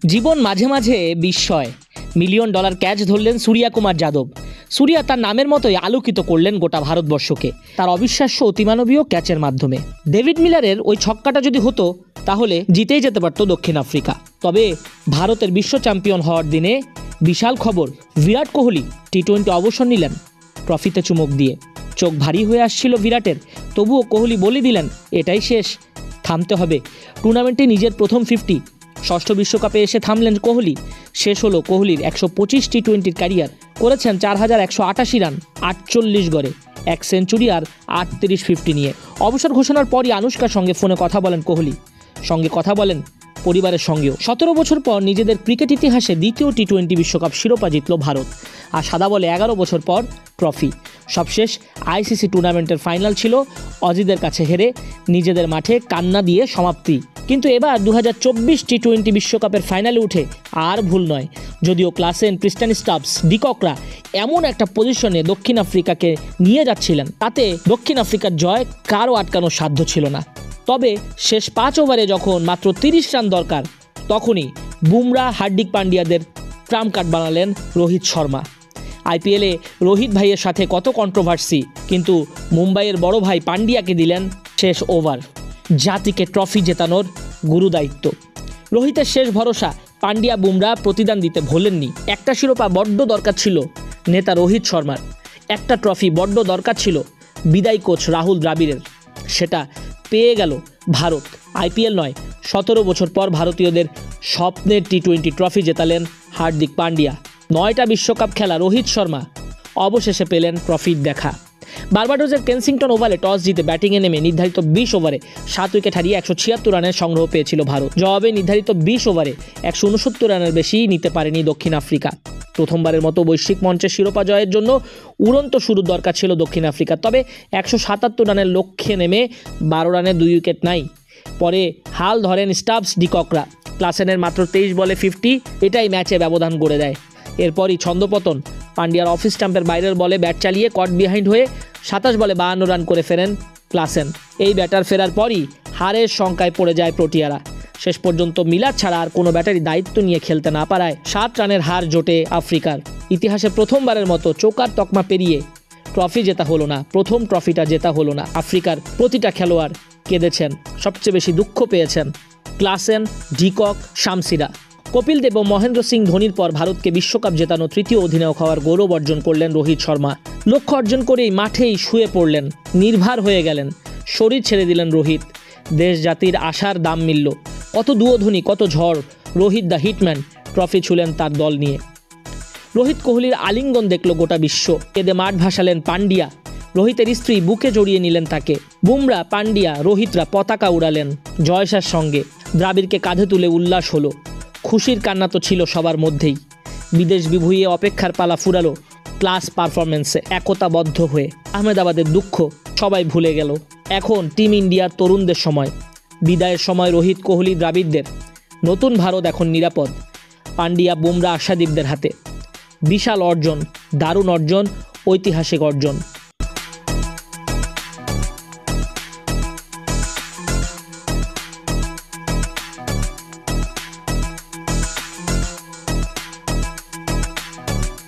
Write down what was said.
জীবন মাঝে মাঝে বিস্ময়। মিলিয়ন ডলার ক্যাচ ধরলেন সূর্যা কুমার যাদব। সূর্যা তার নামের মতোই আলোকিত করলেন গোটা ভারতবর্ষকে তার অবিশ্বাস্য অতিমানবীয় ক্যাচের মাধ্যমে। ডেভিড মিলারের ওই ছক্কাটা যদি হতো তাহলে জিতেই যেতে পারত দক্ষিণ আফ্রিকা। তবে ভারতের বিশ্ব চ্যাম্পিয়ন হওয়ার দিনে বিশাল খবর, বিরাট কোহলি টি-20 অবসর নিলেন ট্রফিতে চুমুক দিয়ে। চোখ ভারী হয়ে আসছিল বিরাটের, তবুও কোহলি বলে দিলেন এটাই শেষ, থামতে হবে। টুর্নামেন্টে নিজের প্রথম 50, ষষ্ঠ বিশ্বকাপে এসে থামলেন কোহলি। শেষ হলো কোহলির 125 টি-20 ক্যারিয়ার। করেছেন 4188 রান 48 গড়ে, 1 সেঞ্চুরি আর 38 50 নিয়ে। অবসর ঘোষণার পরই আনুশকার সঙ্গে ফোনে কথা বলেন কোহলি, সঙ্গে কথা বলেন পরিবারের সঙ্গেও। 17 বছর পর নিজেদের ক্রিকেট ইতিহাসে দ্বিতীয় টি-20 বিশ্বকাপ শিরোপা জিতল ভারত। আর সাদা বলে 11 বছর পর ট্রফি। সবশেষ আইসিসি টুর্নামেন্টের ফাইনাল ছিল অজিদের কাছে হেরে নিজেদের মাঠে কান্না দিয়ে সমাপ্তি। কিন্তু এবার 2024 টি-20 বিশ্বকাপের ফাইনালে উঠে আর ভুল নয়। যদিও ক্লাসেন, ক্রিস্টান স্টাবস, ডিককরা এমন একটা পজিশনে দক্ষিণ আফ্রিকাকে নিয়ে যাচ্ছিলেন, তাতে দক্ষিণ আফ্রিকার জয় কারও আটকানোর সাধ্য ছিল না। তবে শেষ 5 ওভারে যখন মাত্র 30 রান দরকার, তখনই বুমরা, হার্দিক পান্ডিয়াদের ট্রাম্প কার্ড বানালেন রোহিত শর্মা। আইপিএলে রোহিত ভাইয়ের সাথে কত কন্ট্রোভার্সি, কিন্তু মুম্বাইয়ের বড় ভাই পান্ডিয়াকে দিলেন শেষ ওভার, জাতিকে ট্রফি জেতানোর গুরুদায়িত্ব। রোহিতের শেষ ভরসা, পান্ডিয়া বুমরা প্রতিদান দিতে ভোলেননি। একটা শিরোপা বড্ড দরকার ছিল নেতা রোহিত শর্মার, একটা ট্রফি বড্ড দরকার ছিল বিদায়ী কোচ রাহুল দ্রাবিড়ের, সেটা পেয়ে গেল ভারত। আইপিএল নয়, 17 বছর পর ভারতীয়দের স্বপ্নের টি-20 ট্রফি জেতালেন হার্দিক পান্ডিয়া। 9টা বিশ্বকাপ খেলা রোহিত শর্মা অবশেষে পেলেন ট্রফির দেখা। বার্বাডোসের কেনসিংটন ওভালে টস জিতে ব্যাটিংয়ে নেমে নির্ধারিত 20 ওভারে 7 উইকেট হারিয়ে 176 রানের সংগ্রহ পেয়েছিল ভারত। জবাবে নির্ধারিত 20 ওভারে 169 রানের বেশি নিতে পারেনি দক্ষিণ আফ্রিকা। প্রথমবারের মতো বৈশ্বিক মঞ্চের শিরোপা জয়ের জন্য উড়ন্ত শুরুর দরকার ছিল দক্ষিণ আফ্রিকা। তবে 177 রানের লক্ষ্যে নেমে 12 রানে 2 উইকেট নাই। পরে হাল ধরেন স্টাবস, ডিককরা। ক্লাসেনের মাত্র 23 বলে 50, এটাই ম্যাচে ব্যবধান গড়ে দেয়। এরপরই ছন্দপতন। পান্ডিয়ার অফ স্টাম্পের বাইরের বলে ব্যাট চালিয়ে কট বিহাইন্ড হয়ে 27 বলে 52 রান করে ফেরেন ক্লাসেন। এই ব্যাটার ফেরার পরই হারের শঙ্কায় পড়ে যায় প্রোটিয়ারা। শেষ পর্যন্ত মিলার ছাড়া আর কোনো ব্যাটারই দায়িত্ব নিয়ে খেলতে না পারায় 7 রানের হার জোটে আফ্রিকার। ইতিহাসে প্রথমবারের মতো চৌকার তকমা পেরিয়ে ট্রফি জেতা হলো না, প্রথম ট্রফিটা জেতা হলো না। আফ্রিকার প্রতিটা খেলোয়াড় কেঁদেছেন, সবচেয়ে বেশি দুঃখ পেয়েছেন ক্লাসেন, ডিকক, শামসিরা। কপিল দেব ও মহেন্দ্র সিং ধোনির পর ভারতকে বিশ্বকাপ জেতানো তৃতীয় অধিনায়ক হওয়ার গৌরব অর্জন করলেন রোহিত শর্মা। লক্ষ্য অর্জন করেই মাঠেই শুয়ে পড়লেন, নির্ভার হয়ে গেলেন, শরীর ছেড়ে দিলেন রোহিত। দেশ জাতির আশার দাম মিলল। কত দুয়োধ্বনি, কত ঝড়, রোহিত দ্য হিটম্যান ট্রফি ছুলেন তার দল নিয়ে। রোহিত কোহলির আলিঙ্গন দেখল গোটা বিশ্ব, কেঁদে মাঠ ভাসালেন পান্ডিয়া। রোহিতের স্ত্রী বুকে জড়িয়ে নিলেন তাকে। বুমরা, পান্ডিয়া, রোহিতরা পতাকা উড়ালেন জয়সার সঙ্গে। দ্রাবিড়কে কাঁধে তুলে উল্লাস হলো। খুশির কান্না তো ছিল সবার মধ্যেই। বিদেশ বিভুঁইয়ে অপেক্ষার পালা ফুরালো ক্লাস পারফরমেন্সে। একতাবদ্ধ হয়ে আহমেদাবাদের দুঃখ সবাই ভুলে গেল। এখন টিম ইন্ডিয়ার তরুণদের সময়, বিদায়ের সময় রোহিত, কোহলি, দ্রাবিড়দের। নতুন ভারত এখন নিরাপদ পান্ডিয়া, বুমরা, আশাদীপদের হাতে। বিশাল অর্জন, দারুণ অর্জন, ঐতিহাসিক অর্জন।